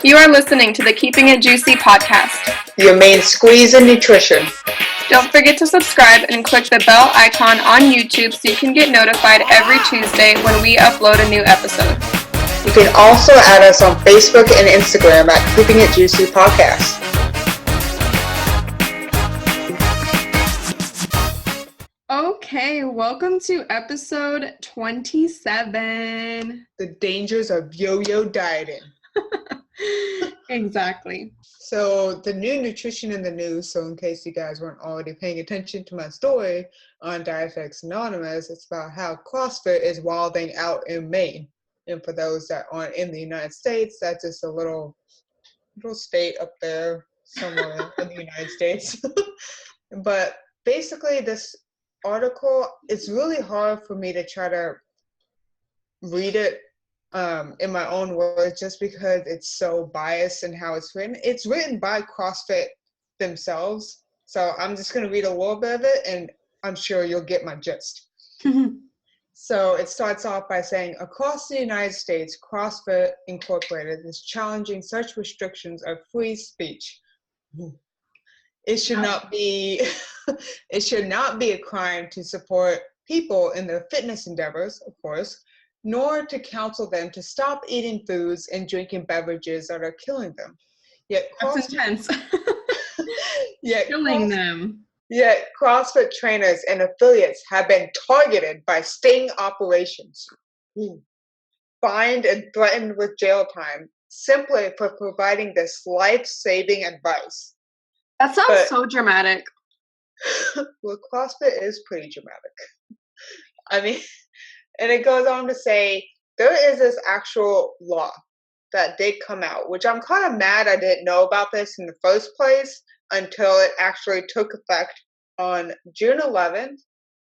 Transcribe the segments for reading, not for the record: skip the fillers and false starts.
You are listening to the Keeping It Juicy podcast, your main squeeze in nutrition. Don't forget to subscribe and click the bell icon on YouTube so you can get notified every Tuesday when we upload a new episode. You can also add us on Facebook and Instagram at Keeping It Juicy Podcast. Okay, welcome to episode 27. The dangers of yo-yo dieting. Exactly. So the new nutrition in the news, so in case you guys weren't already paying attention to my story on Dietetics Anonymous, it's about how CrossFit is wilding out in Maine. And for those that aren't in the United States, that's just a little state up there somewhere in the United States. But basically this article, it's really hard for me to try to read it in my own words just because it's so biased in how it's written. It's written by CrossFit themselves, so I'm just going to read a little bit of it and I'm sure you'll get my gist. So it starts off by saying, across the United States, CrossFit Incorporated is challenging such restrictions of free speech. It should not be it should not be a crime to support people in their fitness endeavors, of course, nor to counsel them to stop eating foods and drinking beverages that are killing them. Yet That's intense. Killing them. Yet CrossFit trainers and affiliates have been targeted by sting operations, fined and threatened with jail time simply for providing this life-saving advice. That sounds so dramatic. Well, CrossFit is pretty dramatic. I mean, and it goes on to say, there is this actual law that did come out, which I'm kind of mad I didn't know about this in the first place until it actually took effect on June 11th.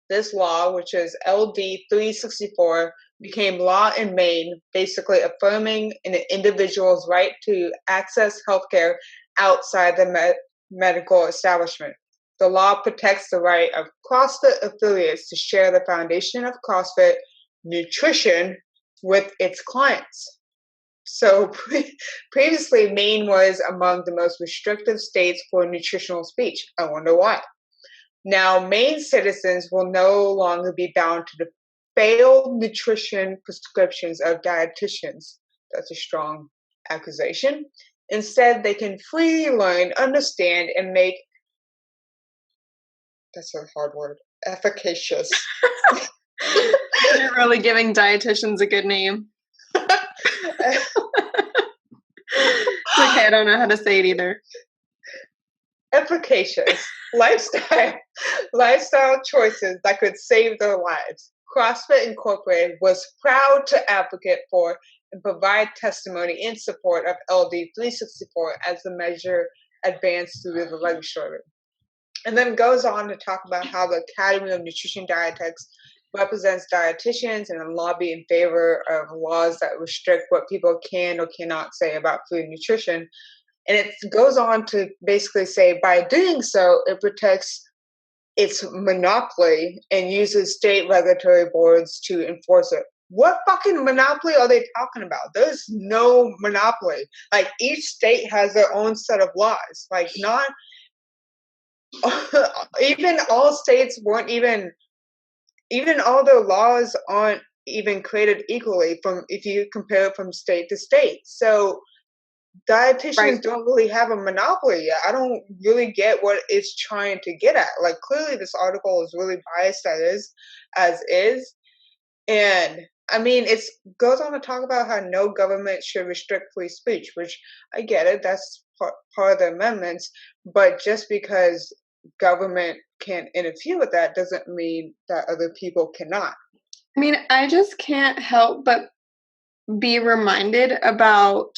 This law, which is LD 364, became law in Maine, basically affirming an individual's right to access healthcare outside the medical establishment. The law protects the right of CrossFit affiliates to share the foundation of CrossFit nutrition with its clients. So previously, Maine was among the most restrictive states for nutritional speech. I wonder why. Now, Maine citizens will no longer be bound to the failed nutrition prescriptions of dietitians. That's a strong accusation. Instead, they can freely learn, understand, and make, that's a hard word, efficacious. You're really giving dietitians a good name. It's okay, I don't know how to say it either. Efficacious lifestyle choices that could save their lives. CrossFit Incorporated was proud to advocate for and provide testimony in support of LD 364 as the measure advanced through the legislature. And then goes on to talk about how the Academy of Nutrition Dietetics represents dietitians and lobby in favor of laws that restrict what people can or cannot say about food and nutrition. And it goes on to basically say, by doing so, it protects its monopoly and uses state regulatory boards to enforce it. What fucking monopoly are they talking about? There's no monopoly. Like, each state has their own set of laws. Like, not even all states weren't even all their laws aren't even created equally from if you compare it from state to state. So dietitians don't really have a monopoly yet. I don't really get what it's trying to get at. Like, clearly this article is really biased as is. And I mean, it goes on to talk about how no government should restrict free speech, which I get it. That's part of the amendments. But just because government can't interfere with that doesn't mean that other people cannot. I mean, I just can't help but be reminded about,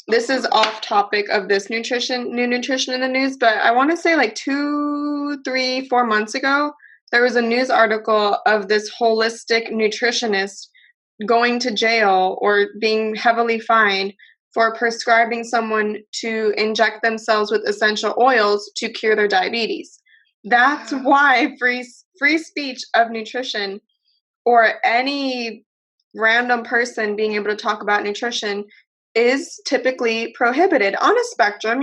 this is off topic of this new nutrition in the news, but I want to say like 2, 3, 4 months ago, there was a news article of this holistic nutritionist going to jail or being heavily fined for prescribing someone to inject themselves with essential oils to cure their diabetes. That's why free speech of nutrition, or any random person being able to talk about nutrition, is typically prohibited on a spectrum.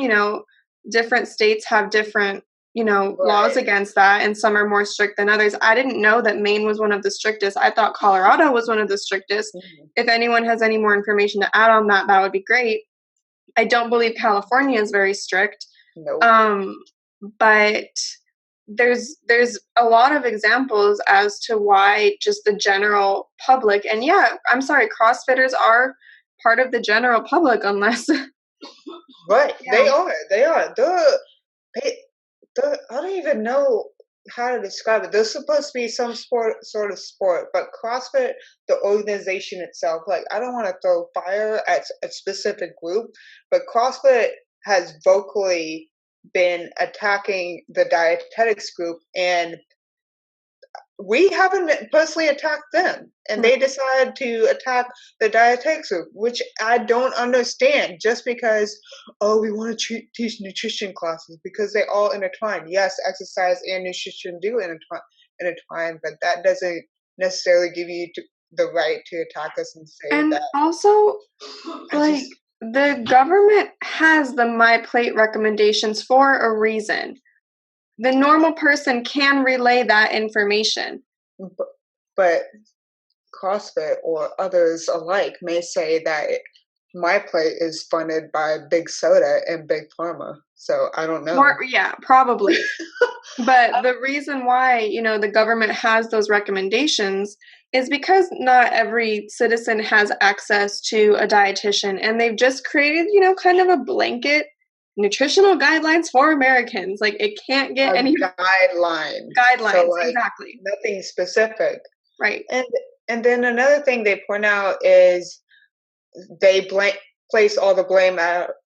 Different states have different, laws against that, and some are more strict than others. I didn't know that Maine was one of the strictest. I thought Colorado was one of the strictest. Mm-hmm. If anyone has any more information to add on that, that would be great. I don't believe California is very strict. Nope. But there's a lot of examples as to why just the general public, and yeah, I'm sorry, CrossFitters are part of the general public unless right. Yeah. They are. I don't even know how to describe it. There's supposed to be some sort of sport, but CrossFit, the organization itself, like, I don't want to throw fire at a specific group, but CrossFit has vocally been attacking the dietetics group, and we haven't personally attacked them, and they decided to attack the dietetics group, which I don't understand. Just because, we want to teach nutrition classes because they all intertwine. Yes, exercise and nutrition do intertwine, but that doesn't necessarily give you the right to attack us and say and that. And also, like, the government has the My Plate recommendations for a reason. The normal person can relay that information. But CrossFit or others alike may say that My Plate is funded by Big Soda and Big Pharma. So I don't know. Yeah, probably. But the reason why, the government has those recommendations is because not every citizen has access to a dietitian, and they've just created, kind of a blanket nutritional guidelines for Americans. Like, it can't get any guidelines, so, like, exactly. Nothing specific. Right. And then another thing they point out is they place all the blame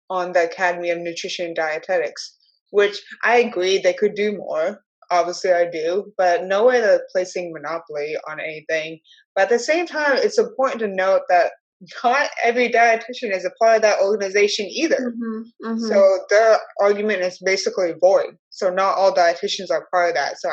on the Academy of Nutrition and Dietetics, which I agree they could do more. Obviously, I do, but no way they're placing monopoly on anything. But at the same time, it's important to note that not every dietitian is a part of that organization either. Mm-hmm, mm-hmm. So their argument is basically void. So not all dietitians are part of that. So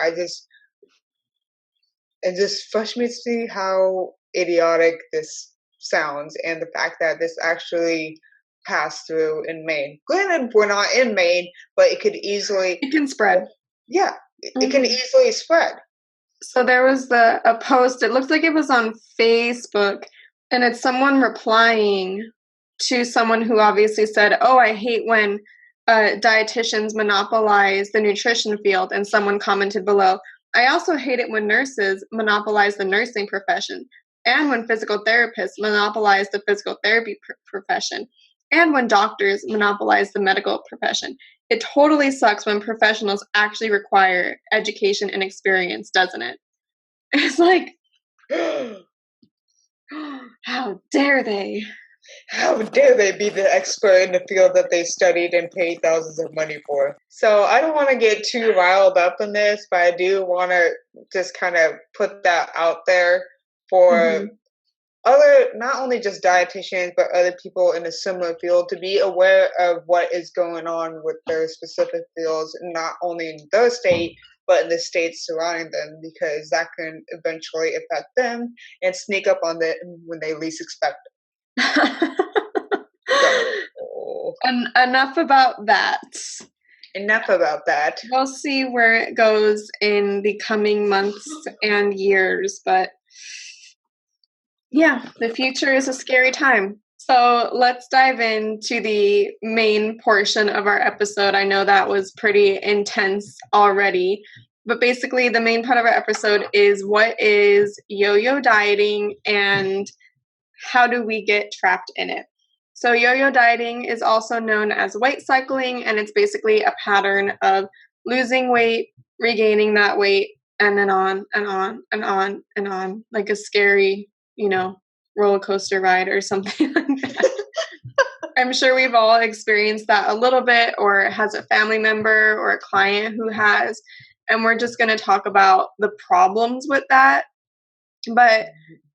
it just frustrates me how idiotic this sounds, and the fact that this actually passed through in Maine. Granted, we're not in Maine, but it can spread. Yeah, it can easily spread. So there was a post, it looks like it was on Facebook, and it's someone replying to someone who obviously said, I hate when dietitians monopolize the nutrition field, and someone commented below, I also hate it when nurses monopolize the nursing profession, and when physical therapists monopolize the physical therapy profession, and when doctors monopolize the medical profession. It totally sucks when professionals actually require education and experience, doesn't it? It's like, how dare they? How dare they be the expert in the field that they studied and paid thousands of money for? So I don't want to get too riled up in this, but I do want to just kind of put that out there for other, not only just dietitians, but other people in a similar field to be aware of what is going on with their specific fields, not only in their state, but in the states surrounding them, because that can eventually affect them and sneak up on them when they least expect it. Enough about that. Enough about that. We'll see where it goes in the coming months and years, but yeah, the future is a scary time. So let's dive into the main portion of our episode. I know that was pretty intense already, but basically the main part of our episode is what is yo-yo dieting and how do we get trapped in it? So yo-yo dieting is also known as weight cycling, and it's basically a pattern of losing weight, regaining that weight, and then on and on and on and on, like a scary, roller coaster ride or something like that. I'm sure we've all experienced that a little bit, or has a family member or a client who has, and we're just going to talk about the problems with that. But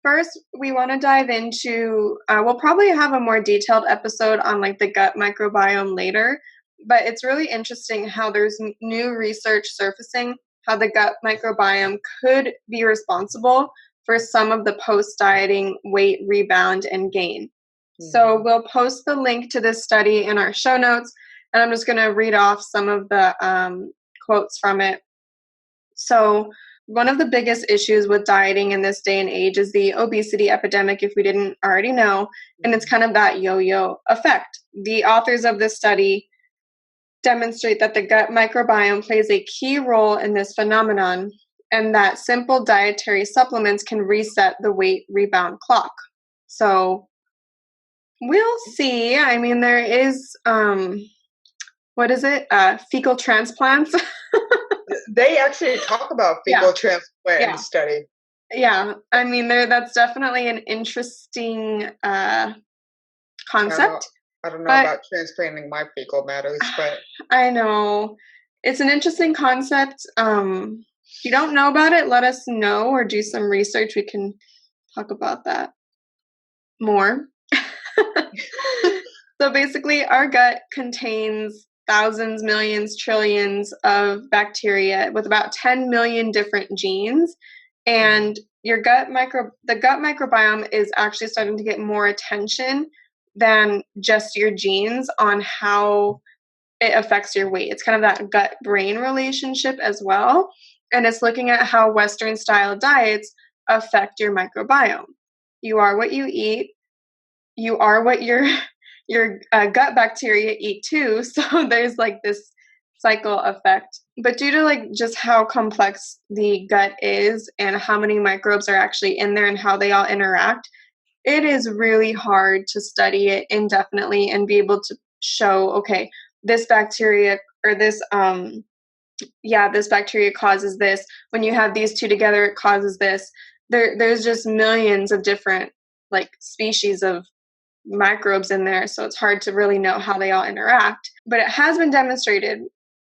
first, we want to dive into, we'll probably have a more detailed episode on like the gut microbiome later, but it's really interesting how there's new research surfacing, how the gut microbiome could be responsible for some of the post-dieting weight rebound and gain. So we'll post the link to this study in our show notes, and I'm just going to read off some of the quotes from it. So one of the biggest issues with dieting in this day and age is the obesity epidemic, if we didn't already know, and it's kind of that yo-yo effect. The authors of this study demonstrate that the gut microbiome plays a key role in this phenomenon, and that simple dietary supplements can reset the weight rebound clock. So we'll see. I mean, there is, what is it? Fecal transplants. They actually talk about fecal transplant in the study. Yeah. I mean, that's definitely an interesting concept. I don't know about transplanting my fecal matters, but I know. It's an interesting concept. If you don't know about it, let us know or do some research. We can talk about that more. So basically, our gut contains thousands, millions, trillions of bacteria with about 10 million different genes. And the gut microbiome is actually starting to get more attention than just your genes on how it affects your weight. It's kind of that gut-brain relationship as well. And it's looking at how Western style diets affect your microbiome. You are what you eat. You are what your gut bacteria eat too. So there's like this cycle effect. But due to like just how complex the gut is and how many microbes are actually in there and how they all interact, it is really hard to study it indefinitely and be able to show, okay, this bacteria or this this bacteria causes this. When you have these two together, it causes this. There's just millions of different like species of microbes in there, so it's hard to really know how they all interact. But it has been demonstrated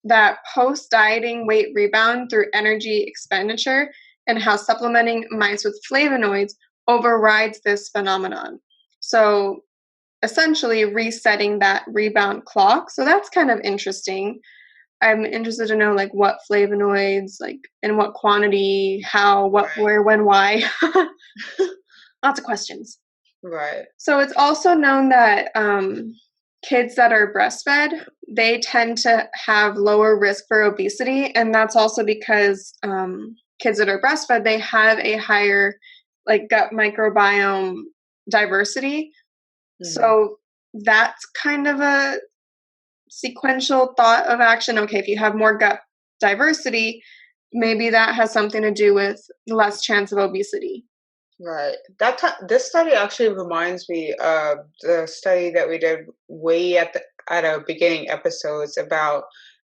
that post-dieting weight rebound through energy expenditure and how supplementing mice with flavonoids overrides this phenomenon. So essentially resetting that rebound clock. So that's kind of interesting. I'm interested to know like what flavonoids, like in what quantity, how, what, where, when, why. Lots of questions. Right. So it's also known that kids that are breastfed, they tend to have lower risk for obesity. And that's also because kids that are breastfed, they have a higher like gut microbiome diversity. So that's kind of a sequential thought of action. Okay, if you have more gut diversity, maybe that has something to do with less chance of obesity. Right. This study actually reminds me of the study that we did way at our beginning episodes about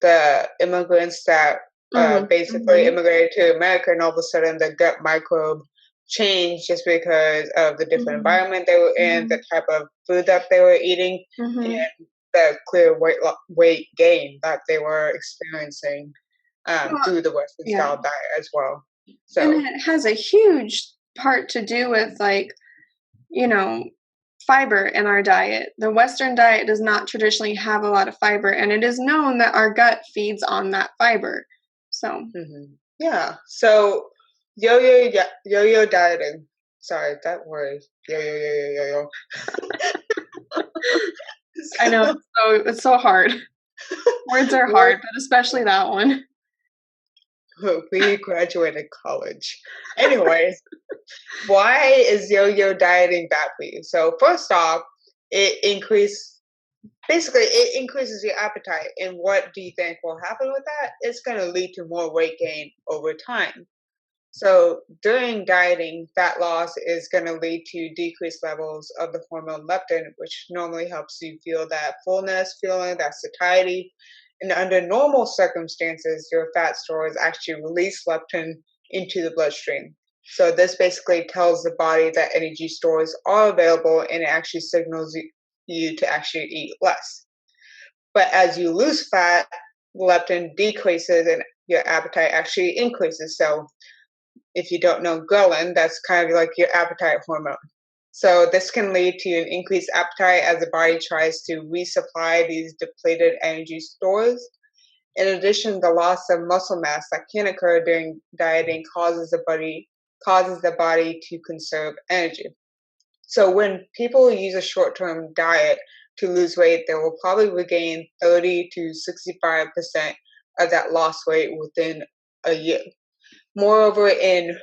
the immigrants that basically immigrated to America, and all of a sudden the gut microbe changed just because of the different environment they were in, the type of food that they were eating, and the clear weight gain that they were experiencing through the Western style diet as well. So, and it has a huge part to do with like, fiber in our diet. The Western diet does not traditionally have a lot of fiber, and it is known that our gut feeds on that fiber. So yeah. So yo-yo dieting. Sorry, that word. Yo. I know it's so hard. Words are hard, but especially that one. We graduated college. Anyways, why is yo-yo dieting bad for you? So first off, it increases your appetite. And what do you think will happen with that? It's going to lead to more weight gain over time. So during dieting, fat loss is going to lead to decreased levels of the hormone leptin, which normally helps you feel that fullness feeling, that satiety. And under normal circumstances, your fat stores actually release leptin into the bloodstream. So this basically tells the body that energy stores are available, and it actually signals you to actually eat less. But as you lose fat, leptin decreases and your appetite actually increases. So if you don't know ghrelin, that's kind of like your appetite hormone. So this can lead to an increased appetite as the body tries to resupply these depleted energy stores. In addition, the loss of muscle mass that can occur during dieting causes the body to conserve energy. So when people use a short-term diet to lose weight, they will probably regain 30 to 65% of that lost weight within a year. Moreover, in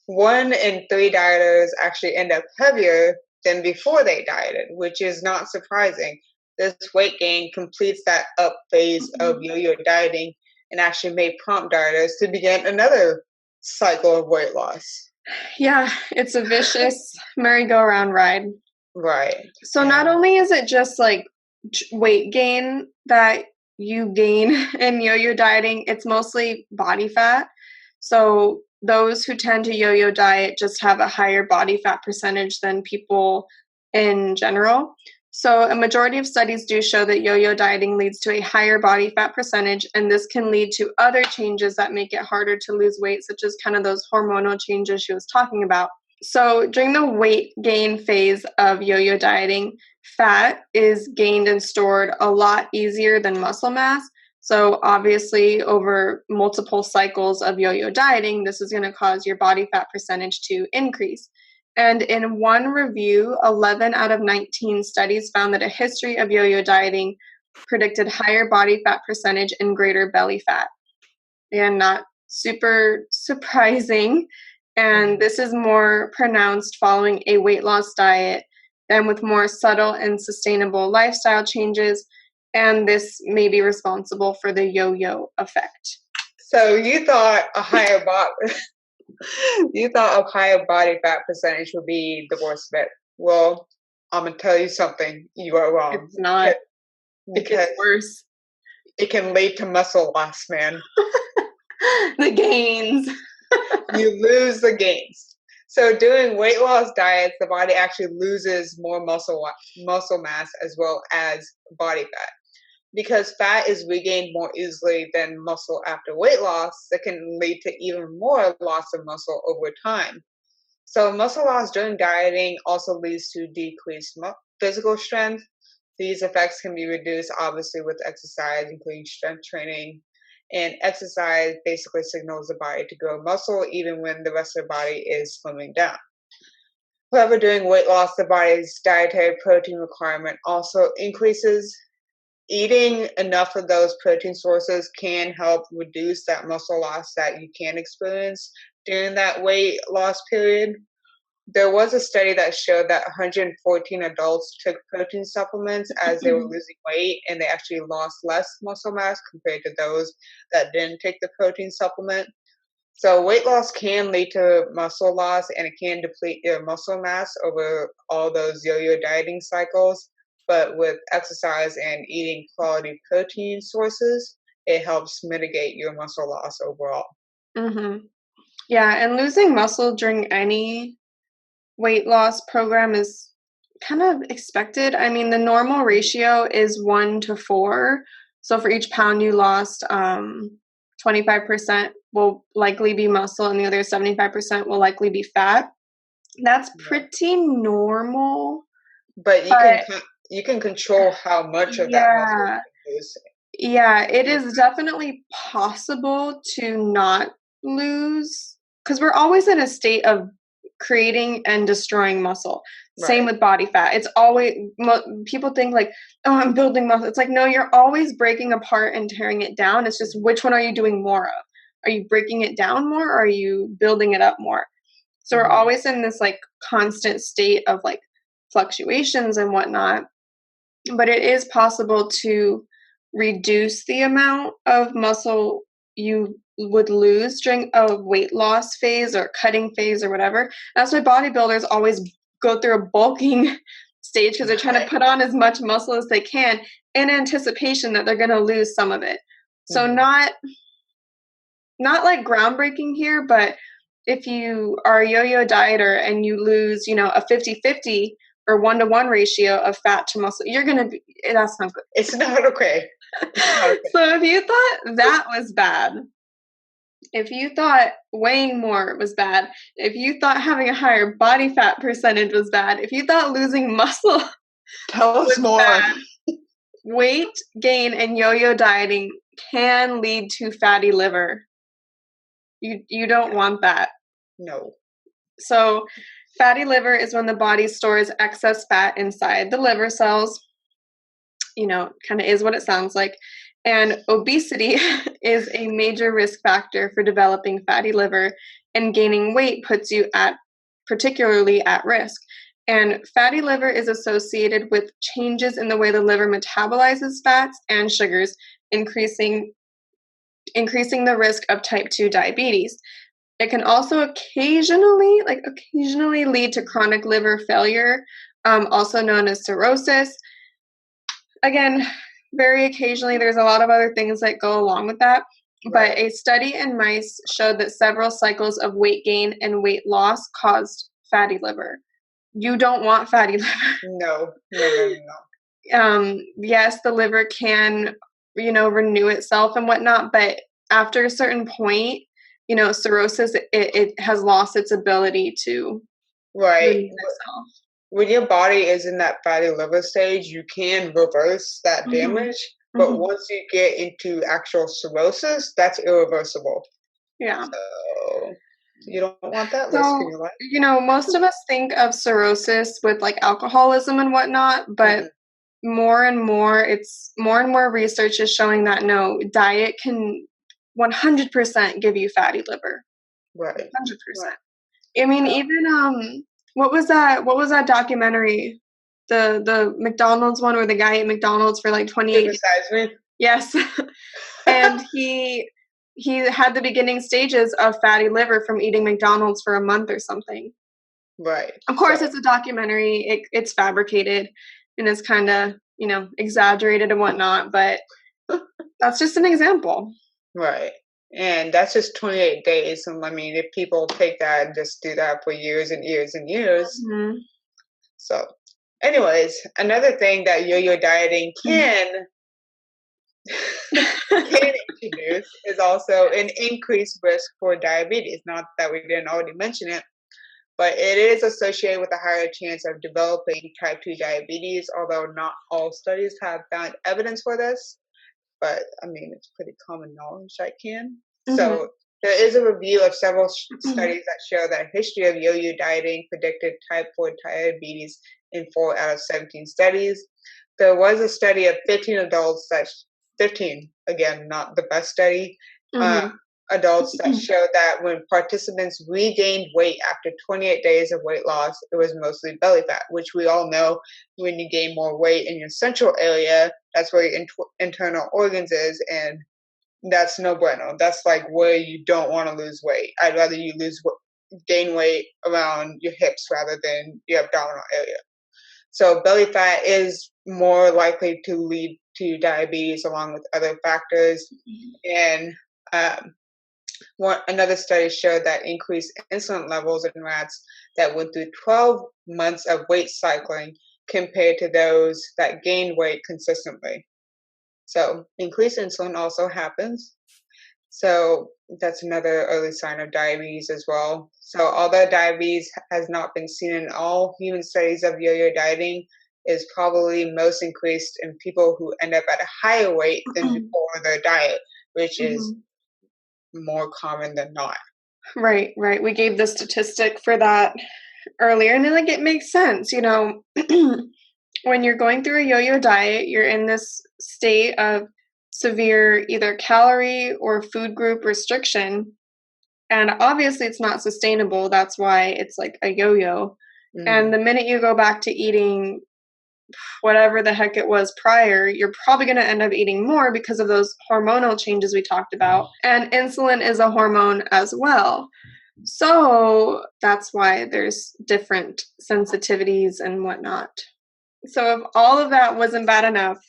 1 in 3 dieters actually end up heavier than before they dieted, which is not surprising. This weight gain completes that up phase of yo-yo dieting and actually may prompt dieters to begin another cycle of weight loss. Yeah, it's a vicious merry-go-round ride. Right. So not only is it just like weight gain that you gain in yo-yo dieting, it's mostly body fat. So those who tend to yo-yo diet just have a higher body fat percentage than people in general. So a majority of studies do show that yo-yo dieting leads to a higher body fat percentage, and this can lead to other changes that make it harder to lose weight, such as kind of those hormonal changes she was talking about. So during the weight gain phase of yo-yo dieting, fat is gained and stored a lot easier than muscle mass. So obviously, over multiple cycles of yo-yo dieting, this is going to cause your body fat percentage to increase. And in one review, 11 out of 19 studies found that a history of yo-yo dieting predicted higher body fat percentage and greater belly fat. And not super surprising. And this is more pronounced following a weight loss diet than with more subtle and sustainable lifestyle changes. And this may be responsible for the yo-yo effect. So you thought a higher body fat percentage would be the worst bet. Well, I'm gonna tell you something. You are wrong. It's not. Because it's worse. It can lead to muscle loss, man. The gains. You lose the gains. So doing weight loss diets, the body actually loses more muscle mass as well as body fat. Because fat is regained more easily than muscle after weight loss, that can lead to even more loss of muscle over time. So muscle loss during dieting also leads to decreased physical strength. These effects can be reduced obviously with exercise, including strength training. And exercise basically signals the body to grow muscle even when the rest of the body is slimming down. However, during weight loss, the body's dietary protein requirement also increases. Eating enough of those protein sources can help reduce that muscle loss that you can experience during that weight loss period. There was a study that showed that 114 adults took protein supplements as they were losing weight, and they actually lost less muscle mass compared to those that didn't take the protein supplement. So weight loss can lead to muscle loss, and it can deplete your muscle mass over all those yo-yo dieting cycles. But with exercise and eating quality protein sources, it helps mitigate your muscle loss overall. Mm-hmm. Yeah, and losing muscle during any weight loss program is kind of expected. I mean, the normal ratio is 1 to 4. So for each pound you lost, 25% will likely be muscle and the other 75% will likely be fat. That's pretty normal. But you can control how much of that muscle you can lose. Yeah, it is definitely possible to not lose, because we're always in a state of creating and destroying muscle. Same with body fat. It's always, people think like, oh, I'm building muscle. It's like, no, you're always breaking apart and tearing it down. It's just, which one are you doing more of? Are you breaking it down more, or are you building it up more? So we're always in this like constant state of like fluctuations and whatnot. But it is possible to reduce the amount of muscle you would lose during a weight loss phase or cutting phase or whatever. That's why bodybuilders always go through a bulking stage, because they're trying to put on as much muscle as they can in anticipation that they're going to lose some of it. So not like groundbreaking here, but if you are a yo-yo dieter and you lose, a 50-50 or 1-to-1 ratio of fat to muscle, you're going to be, that's not good. It's not okay. So if you thought that was bad, if you thought weighing more was bad, if you thought having a higher body fat percentage was bad, if you thought losing muscle tell us more. Bad, weight gain and yo-yo dieting can lead to fatty liver. You don't want that. No. So Fatty liver is when the body stores excess fat inside the liver cells. Kind of is what it sounds like. And obesity is a major risk factor for developing fatty liver, and gaining weight puts you particularly at risk. And fatty liver is associated with changes in the way the liver metabolizes fats and sugars, increasing the risk of type 2 diabetes. It can also occasionally lead to chronic liver failure, also known as cirrhosis. Again, very occasionally. There's a lot of other things that go along with that. Right. But a study in mice showed that several cycles of weight gain and weight loss caused fatty liver. You don't want fatty liver. No. Yes, the liver can, renew itself and whatnot, but after a certain point, cirrhosis, it has lost its ability to renew itself. When your body is in that fatty liver stage, you can reverse that damage, but once you get into actual cirrhosis, that's irreversible. Yeah. So you don't want that risk in your life. Most of us think of cirrhosis with like alcoholism and whatnot, but more and more research is showing that no, diet can 100% give you fatty liver. Right. 100%. I mean, even what was that documentary? The McDonald's one where the guy ate McDonald's for like 28 years. Yes. And he had the beginning stages of fatty liver from eating McDonald's for a month or something. Right. Of course, it's a documentary. It's fabricated and it's kind of, exaggerated and whatnot, but that's just an example. Right. And that's just 28 days. And I mean, if people take that and just do that for years and years and years. Mm-hmm. So, anyways, another thing that yo-yo dieting can introduce is also an increased risk for diabetes. Not that we didn't already mention it, but it is associated with a higher chance of developing type 2 diabetes, although not all studies have found evidence for this. But I mean, it's pretty common knowledge that can. So there is a review of several studies that show that history of yo-yo dieting predicted type 4 diabetes in 4 out of 17 studies. There was a study of 15 adults 15, again, not the best study, adults that showed that when participants regained weight after 28 days of weight loss, it was mostly belly fat, which we all know when you gain more weight in your central area, that's where your internal organs is, and that's no bueno. That's like where you don't want to lose weight. I'd rather you gain weight around your hips rather than your abdominal area. So belly fat is more likely to lead to diabetes along with other factors. And another study showed that increased insulin levels in rats that went through 12 months of weight cycling compared to those that gained weight consistently. So increased insulin also happens. So that's another early sign of diabetes as well. So although diabetes has not been seen in all human studies of yo-yo dieting, is probably most increased in people who end up at a higher weight than before their diet, which is more common than not. Right. We gave the statistic for that earlier, and it makes sense. When you're going through a yo-yo diet, you're in this state of severe either calorie or food group restriction, and obviously it's not sustainable. That's why it's like a yo-yo. And the minute you go back to eating whatever the heck it was prior, you're probably going to end up eating more because of those hormonal changes we talked about. And insulin is a hormone as well. So that's why there's different sensitivities and whatnot. So if all of that wasn't bad enough,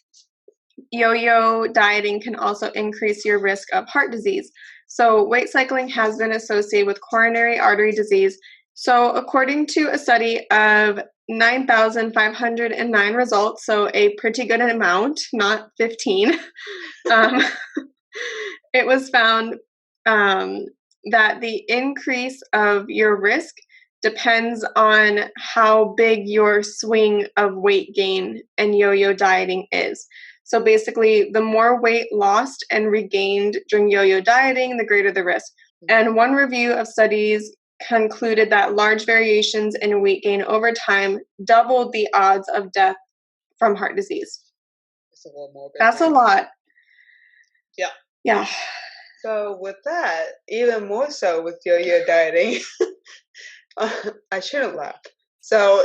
yo-yo dieting can also increase your risk of heart disease. So weight cycling has been associated with coronary artery disease. So according to a study of 9,509 results, so a pretty good amount, not 15, it was found that the increase of your risk depends on how big your swing of weight gain and yo-yo dieting is. So basically, the more weight lost and regained during yo-yo dieting, the greater the risk. And one review of studies concluded that large variations in weight gain over time doubled the odds of death from heart disease. It's a little morbid. That's a lot. Yeah. Yeah. So with that, even more so with yo-yo dieting, I shouldn't laugh. So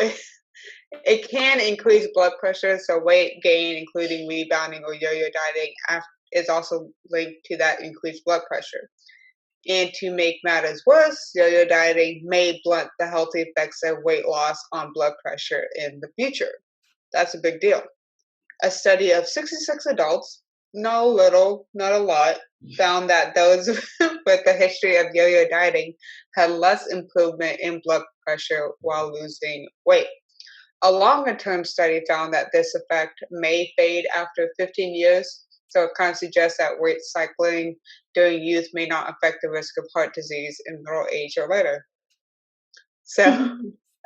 it can increase blood pressure. So weight gain, including rebounding or yo-yo dieting, is also linked to that increased blood pressure. And to make matters worse, yo-yo dieting may blunt the healthy effects of weight loss on blood pressure in the future. That's a big deal. A study of 66 adults, not a little, not a lot, found that those with a history of yo-yo dieting had less improvement in blood pressure while losing weight. A longer-term study found that this effect may fade after 15 years, so it kind of suggests that weight cycling during youth may not affect the risk of heart disease in middle age or later. So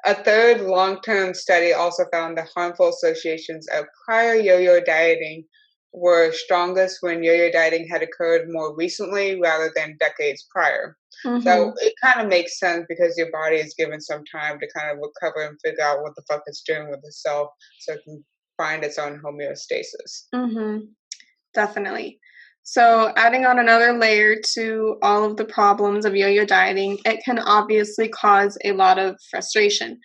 a third long-term study also found the harmful associations of prior yo-yo dieting were strongest when yo-yo dieting had occurred more recently rather than decades prior. Mm-hmm. So it kind of makes sense because your body is given some time to kind of recover and figure out what the fuck it's doing with itself so it can find its own homeostasis. Mm-hmm. Definitely. So adding on another layer to all of the problems of yo-yo dieting, it can obviously cause a lot of frustration.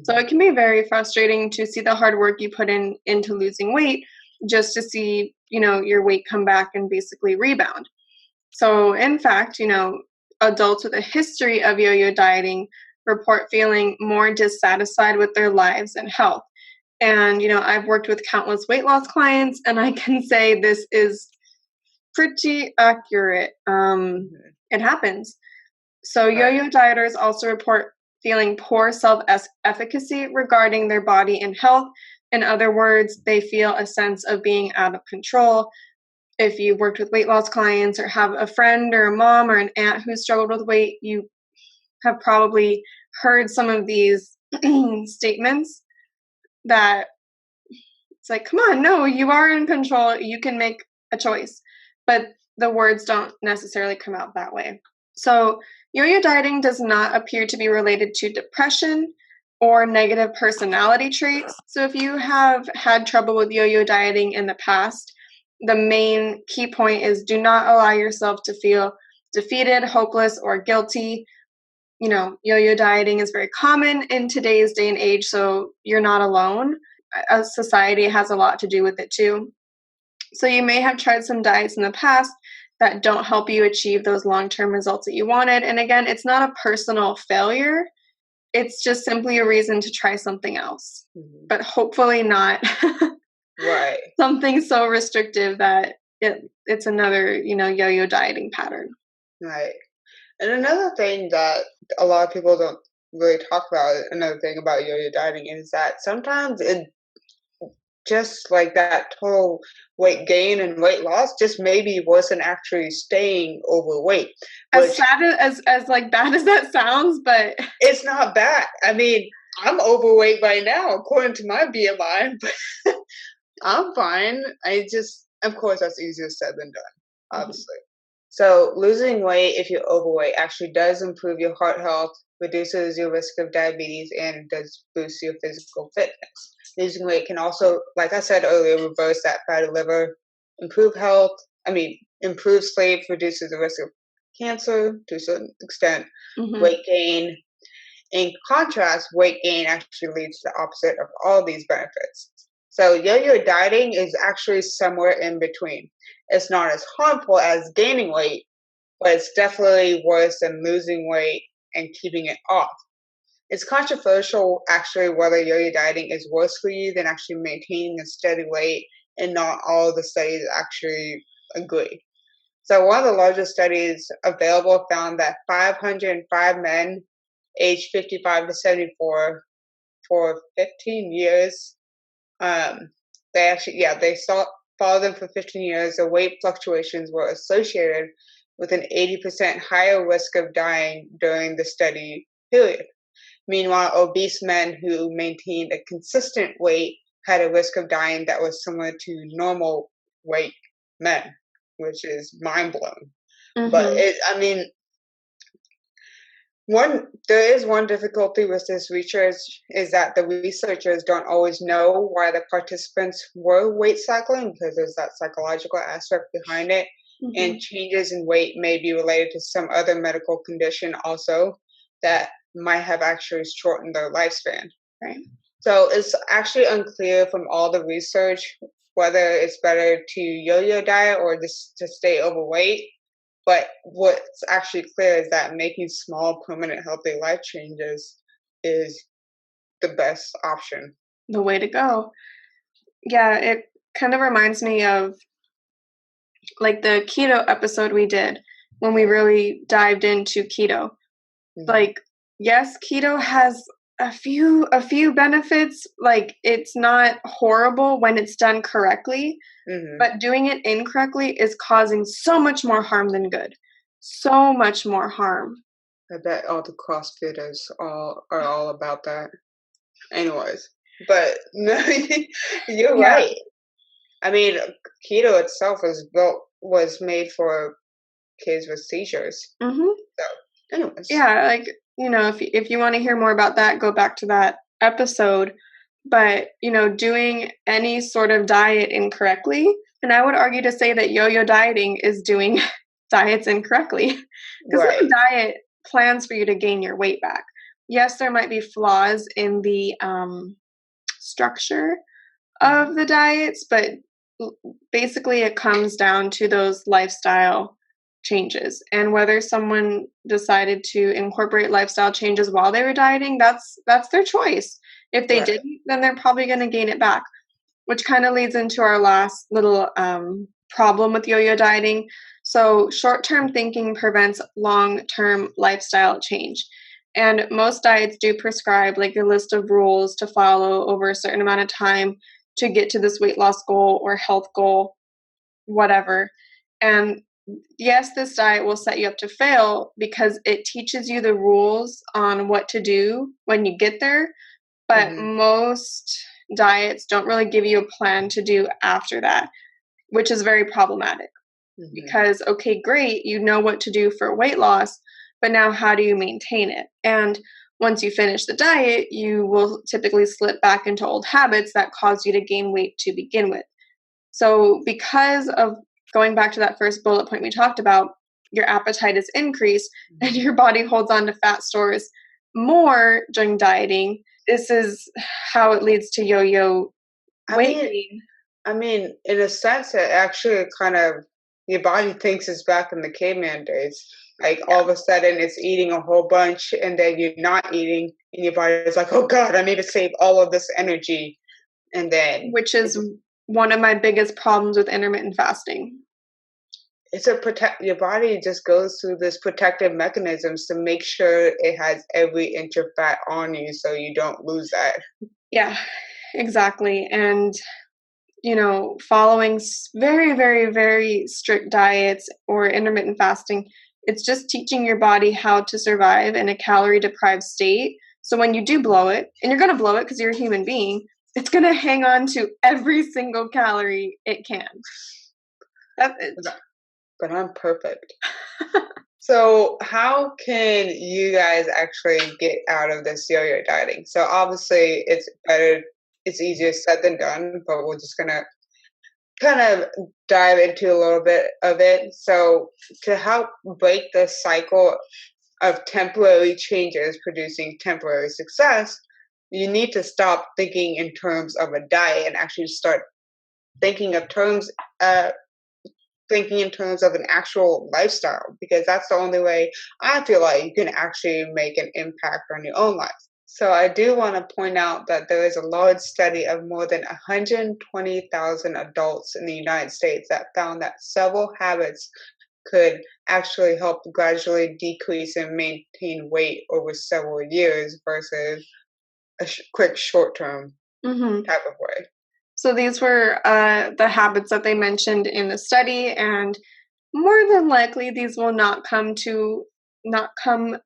So it can be very frustrating to see the hard work you put into losing weight just to see, your weight come back and basically rebound. So in fact, adults with a history of yo-yo dieting report feeling more dissatisfied with their lives and health. And, I've worked with countless weight loss clients, and I can say this is pretty accurate. It happens. So yo-yo dieters also report feeling poor self-efficacy regarding their body and health. In other words, they feel a sense of being out of control. If you've worked with weight loss clients or have a friend or a mom or an aunt who struggled with weight, you have probably heard some of these statements that it's like, come on, no, you are in control. You can make a choice. But the words don't necessarily come out that way. So yo-yo dieting does not appear to be related to depression or negative personality traits. So if you have had trouble with yo-yo dieting in the past, the main key point is do not allow yourself to feel defeated, hopeless, or guilty. Yo-yo dieting is very common in today's day and age, so you're not alone. Society has a lot to do with it too. So you may have tried some diets in the past that don't help you achieve those long-term results that you wanted. And again, it's not a personal failure. It's just simply a reason to try something else, but hopefully not something so restrictive that it's another, yo-yo dieting pattern. Right. And another thing that a lot of people don't really talk about, another thing about yo-yo dieting is that sometimes it just like that total weight gain and weight loss just maybe wasn't actually staying overweight. As sad as like bad as that sounds, but it's not bad. I mean, I'm overweight right now according to my BMI, but I'm fine. Of course, that's easier said than done, obviously. So losing weight if you're overweight actually does improve your heart health, reduces your risk of diabetes, and does boost your physical fitness. Losing weight can also, like I said earlier, reverse that fatty liver, improve sleep, reduces the risk of cancer to a certain extent, weight gain. In contrast, weight gain actually leads to the opposite of all these benefits. So yo-yo dieting is actually somewhere in between. It's not as harmful as gaining weight, but it's definitely worse than losing weight and keeping it off. It's controversial, actually, whether yo-yo dieting is worse for you than actually maintaining a steady weight, and not all the studies actually agree. So one of the largest studies available found that 505 men aged 55 to 74 for 15 years, they followed them for 15 years. The weight fluctuations were associated with an 80% higher risk of dying during the study period. Meanwhile, obese men who maintained a consistent weight had a risk of dying that was similar to normal weight men, which is mind-blowing. But There is one difficulty with this research is that the researchers don't always know why the participants were weight cycling because there's that psychological aspect behind it. And changes in weight may be related to some other medical condition also that might have actually shortened their lifespan. Right. So it's actually unclear from all the research whether it's better to yo-yo diet or just to stay overweight. But what's actually clear is that making small, permanent, healthy life changes is the best option. The way to go. Yeah, it kind of reminds me of like the keto episode we did when we really dived into keto. Like, yes, keto has a few benefits. Like, it's not horrible when it's done correctly, but doing it incorrectly is causing so much more harm than good. So much more harm. I bet all the CrossFitters are all about that. Anyways, but no, you're right. I mean, keto itself was made for kids with seizures. So, anyways. Yeah, like, you know, if you want to hear more about that, go back to that episode. But, you know, doing any sort of diet incorrectly, and I would argue to say that yo-yo dieting is doing diets incorrectly. Because no diet plans for you to gain your weight back. Yes, there might be flaws in the structure of the diets, but basically it comes down to those lifestyle changes. And whether someone decided to incorporate lifestyle changes while they were dieting, that's their choice. If they didn't, then they're probably going to gain it back, which kind of leads into our last little problem with yo-yo dieting. So short-term thinking prevents long-term lifestyle change. And most diets do prescribe like a list of rules to follow over a certain amount of time to get to this weight loss goal or health goal, whatever. And yes, this diet will set you up to fail because it teaches you the rules on what to do when you get there. But most diets don't really give you a plan to do after that, which is very problematic. Because, okay, great, you know what to do for weight loss, but now how do you maintain it? And once you finish the diet, you will typically slip back into old habits that cause you to gain weight to begin with. So because of going back to that first bullet point we talked about, your appetite is increased and your body holds on to fat stores more during dieting. This is how it leads to yo-yo weight gain. I mean, in a sense, it actually kind of, your body thinks it's back in the caveman days. Like all of a sudden it's eating a whole bunch and then you're not eating and your body is like, oh God, I need to save all of this energy. And then. Which is one of my biggest problems with intermittent fasting. Your body just goes through this protective mechanisms to make sure it has every inch of fat on you so you don't lose that. Yeah, exactly. And you know, following very, very, very strict diets or intermittent fasting, it's just teaching your body how to survive in a calorie deprived state. So when you do blow it, and you're going to blow it because you're a human being, it's going to hang on to every single calorie it can. But I'm perfect. So how can you guys actually get out of this yo-yo dieting? So obviously it's easier said than done, but we're just going to kind of dive into a little bit of it. So to help break the cycle of temporary changes producing temporary success, you need to stop thinking in terms of a diet and actually start thinking in terms of an actual lifestyle, because that's the only way I feel like you can actually make an impact on your own life. So I do want to point out that there is a large study of more than 120,000 adults in the United States that found that several habits could actually help gradually decrease and maintain weight over several years versus a quick short-term type of way. So these were the habits that they mentioned in the study, and more than likely these will not come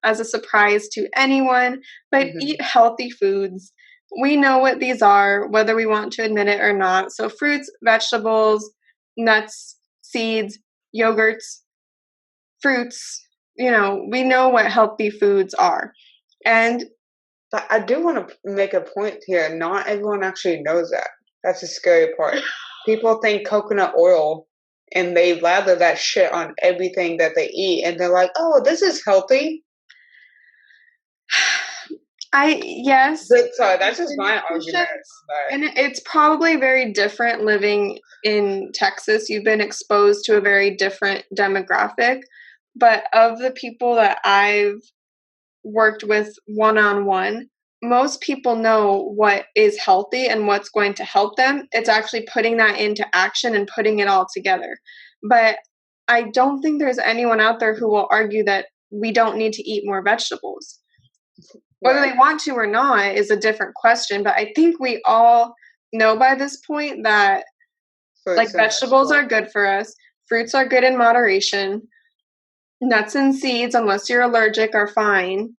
as a surprise to anyone, but eat healthy foods. We know what these are, whether we want to admit it or not. So fruits, vegetables, nuts, seeds, yogurts, fruits, we know what healthy foods are. And but I do want to make a point here. Not everyone actually knows that. That's the scary part. People think coconut oil and they lather that shit on everything that they eat, and they're like, "Oh, this is healthy." Yes. Sorry, that's just my argument. And it's probably very different living in Texas. You've been exposed to a very different demographic. But of the people that I've worked with one-on-one, most people know what is healthy and what's going to help them. It's actually putting that into action and putting it all together. But I don't think there's anyone out there who will argue that we don't need to eat more vegetables. Whether they want to or not is a different question, but I think we all know by this point that vegetables are good for us, fruits are good in moderation, nuts and seeds, unless you're allergic, are fine.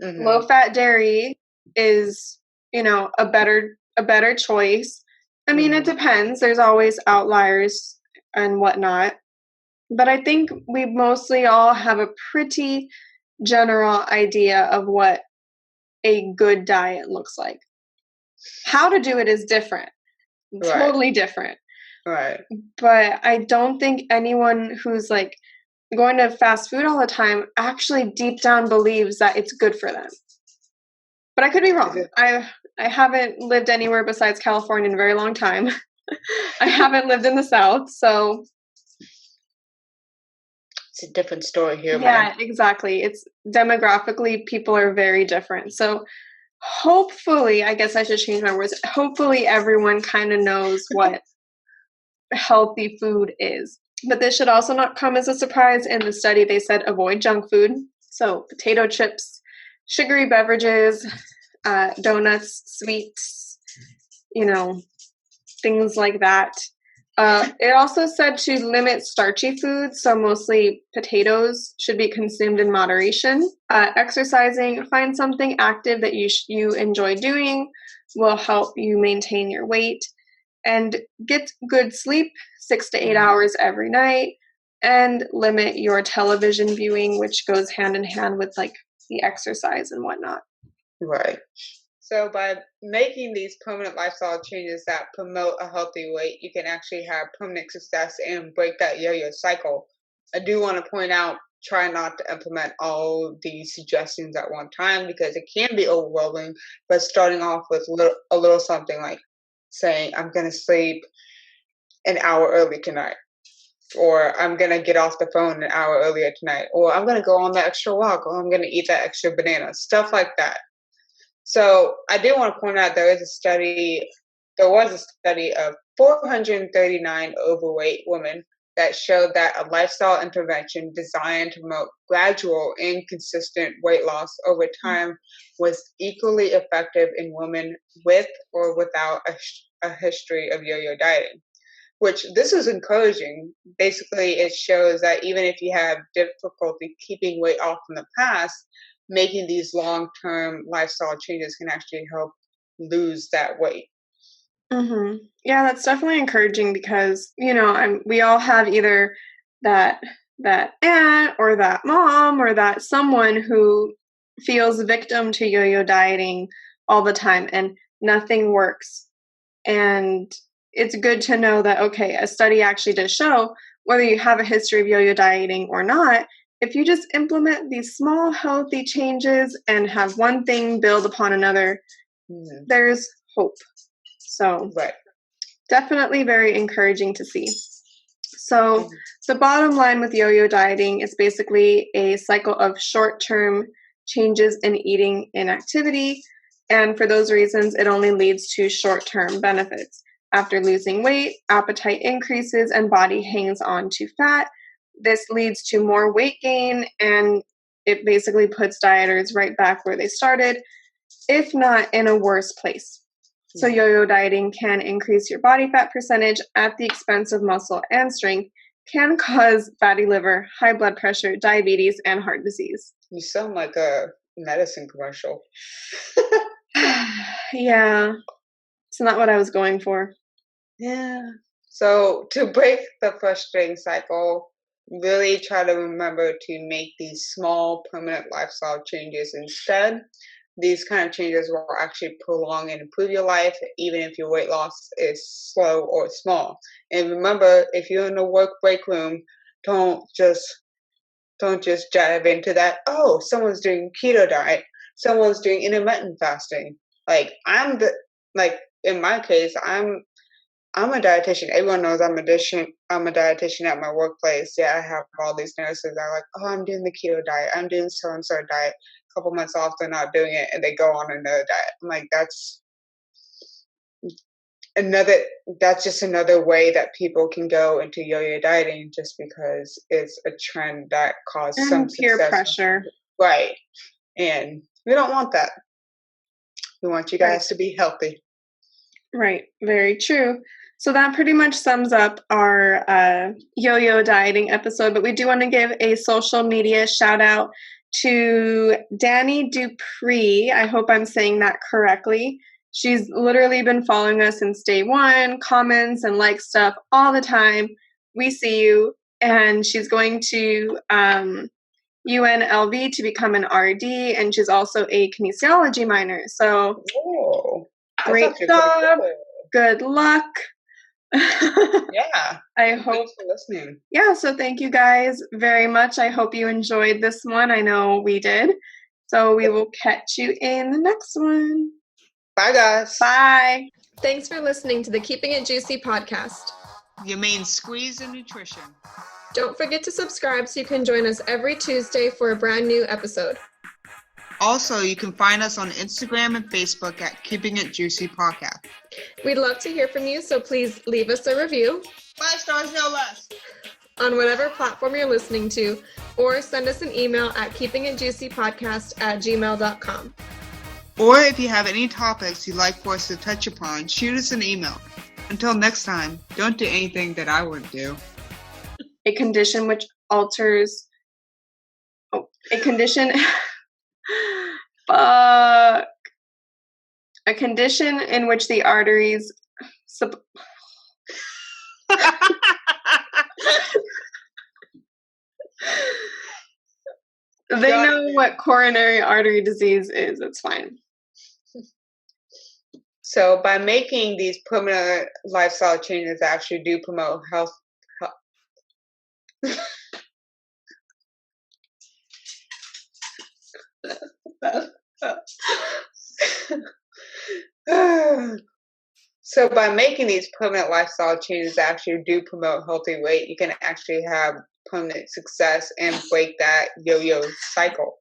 Mm-hmm. Low-fat dairy is, a better choice. I mean, it depends. There's always outliers and whatnot. But I think we mostly all have a pretty general idea of what a good diet looks like. How to do it is different. Right. Totally different. Right. But I don't think anyone who's going to fast food all the time actually deep down believes that it's good for them. But I could be wrong. I haven't lived anywhere besides California in a very long time. I haven't lived in the South, so it's a different story here. Yeah, exactly. It's demographically, people are very different. So hopefully, I guess I should change my words. Hopefully everyone kind of knows what healthy food is. But this should also not come as a surprise. In the study, they said avoid junk food. So potato chips, sugary beverages, donuts, sweets, things like that. It also said to limit starchy foods, so mostly potatoes should be consumed in moderation. Exercising, find something active that you enjoy doing, will help you maintain your weight. And get good sleep, 6 to 8 hours every night, and limit your television viewing, which goes hand in hand with the exercise and whatnot. Right. So by making these permanent lifestyle changes that promote a healthy weight, you can actually have permanent success and break that yo-yo cycle. I do want to point out, try not to implement all these suggestions at one time because it can be overwhelming, but starting off with a little something like saying, I'm going to sleep an hour early tonight, or I'm going to get off the phone an hour earlier tonight, or I'm going to go on that extra walk, or I'm going to eat that extra banana, stuff like that. So I do want to point out there was a study of 439 overweight women that showed that a lifestyle intervention designed to promote gradual and consistent weight loss over time was equally effective in women with or without a history of yo-yo dieting, which this is encouraging. Basically, it shows that even if you have difficulty keeping weight off in the past, making these long-term lifestyle changes can actually help lose that weight. Mm-hmm. Yeah, that's definitely encouraging because, we all have either that aunt or that mom or that someone who feels victim to yo-yo dieting all the time and nothing works. And it's good to know that, okay, a study actually does show whether you have a history of yo-yo dieting or not, if you just implement these small healthy changes and have one thing build upon another, there's hope. So definitely very encouraging to see. So the bottom line with yo-yo dieting is basically a cycle of short-term changes in eating and activity. And for those reasons, it only leads to short-term benefits. After losing weight, appetite increases and body hangs on to fat. This leads to more weight gain, and it basically puts dieters right back where they started, if not in a worse place. So yo-yo dieting can increase your body fat percentage at the expense of muscle and strength, can cause fatty liver, high blood pressure, diabetes, and heart disease. You sound like a medicine commercial. Yeah, it's not what I was going for. Yeah. So to break the frustrating cycle, really try to remember to make these small, permanent lifestyle changes instead. These kind of changes will actually prolong and improve your life, even if your weight loss is slow or small. And remember, if you're in the work break room, don't just dive into that. Oh, someone's doing keto diet. Someone's doing intermittent fasting. Like in my case, I'm a dietitian. Everyone knows I'm a dietitian at my workplace. Yeah, I have all these nurses that are like, oh, I'm doing the keto diet. I'm doing so-and-so diet. A couple months off, they're not doing it, and they go on another diet. I'm like, that's just another way that people can go into yo-yo dieting just because it's a trend that caused some peer success. Pressure. Right. And we don't want that. We want you guys to be healthy. Right. Very true. So that pretty much sums up our yo-yo dieting episode, but we do want to give a social media shout out to Danny Dupree. I hope I'm saying that correctly. She's literally been following us since day one, comments and like stuff all the time. We see you. And she's going to UNLV to become an RD, and she's also a kinesiology minor. So great job. Good luck. Yeah. I hope. Thanks for listening. Yeah, so thank you guys very much. I hope you enjoyed this one. I know we did. So we will catch you in the next one. Bye, guys. Bye. Thanks for listening to the Keeping It Juicy podcast. Your main squeeze in nutrition. Don't forget to subscribe so you can join us every Tuesday for a brand new episode. Also, you can find us on Instagram and Facebook at Keeping It Juicy Podcast. We'd love to hear from you, so please leave us a review. 5 stars, no less. On whatever platform you're listening to, or send us an email at keepingitjuicypodcast@gmail.com. Or if you have any topics you'd like for us to touch upon, shoot us an email. Until next time, don't do anything that I wouldn't do. A condition which alters... a condition... Fuck. A condition in which the arteries... They know what coronary artery disease is. It's fine. So by making these permanent lifestyle changes that actually do promote health. So by making these permanent lifestyle changes that actually do promote healthy weight, you can actually have permanent success and break that yo-yo cycle.